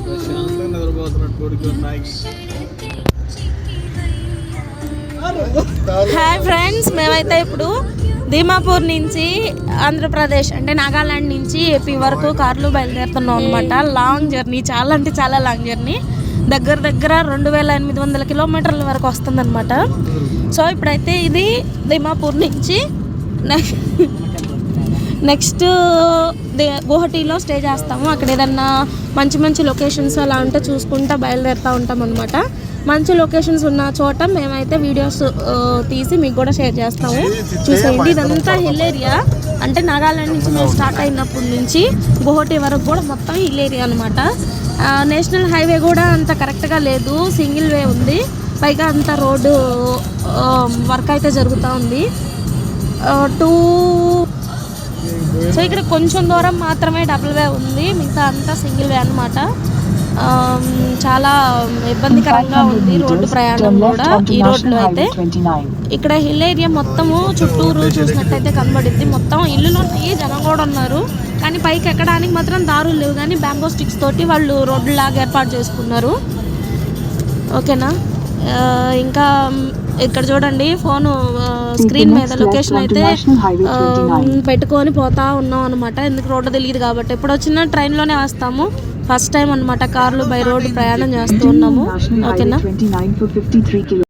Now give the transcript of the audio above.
ప్రశాంతంగా నిద్రపోతున్నట్టు కొడుకు. Hi friends, మేమైతే ఇప్పుడు దీమాపూర్ నుంచి ఆంధ్రప్రదేశ్ అంటే నాగాలాండ్ నుంచి ఏపీ వరకు కార్లు బయలుదేరుతున్నాం అనమాట. లాంగ్ జర్నీ, చాలా అంటే చాలా లాంగ్ జర్నీ. దగ్గర 2800 కిలోమీటర్ల వరకు వస్తుందన్నమాట. సో ఇప్పుడైతే ఇది దీమాపూర్ నుంచి నెక్స్ట్ గువాహటీలో స్టే చేస్తాము. అక్కడ ఏదన్నా మంచి లొకేషన్స్ అలా ఉంటే చూసుకుంటూ బయలుదేరుతూ ఉంటాం అనమాట. మంచి లొకేషన్స్ ఉన్న చోట మేమైతే వీడియోస్ తీసి మీకు కూడా షేర్ చేస్తాము. చూసేయండి, ఇదంతా హిల్ ఏరియా. అంటే నాగాలాండ్ నుంచి మేము స్టార్ట్ అయినప్పటి నుంచి గువాహటీ వరకు కూడా మొత్తం హిల్ ఏరియా అనమాట. నేషనల్ హైవే కూడా అంత కరెక్ట్గా లేదు, సింగిల్ వే ఉంది. పైగా అంత రోడ్డు వర్క్ అయితే జరుగుతూ ఉంది. సో ఇక్కడ కొంచెం దూరం మాత్రమే డబుల్ వే ఉంది, మిగతా అంతా సింగిల్ వే అనమాట. చాలా ఇబ్బందికరంగా ఉంది రోడ్డు ప్రయాణం కూడా ఈ రోడ్లో అయితే. ఇక్కడ హిల్ ఏరియా మొత్తము చుట్టూరు చూసినట్టయితే కనబడిద్ది. మొత్తం ఇల్లులు ఉన్నాయి, జనం కూడా ఉన్నారు. కానీ పైకి ఎక్కడానికి మాత్రం దారులు లేవు. కానీ బ్యాంబో స్టిక్స్ తోటి వాళ్ళు రోడ్డు లాగా ఏర్పాటు చేసుకున్నారు. ఓకేనా, ఇంకా ఇక్కడ చూడండి, ఫోన్ స్క్రీన్ మీద లొకేషన్ అయితే పెట్టుకొని పోతా ఉన్నాం అనమాట. ఎందుకు రోడ్డు తెలియదు కాబట్టి. ఎప్పుడు వచ్చినా ట్రైన్లోనే వస్తాము. ఫస్ట్ టైం అనమాట కార్లు బై రోడ్డు ప్రయాణం చేస్తూ ఉన్నాము. ఓకేనా.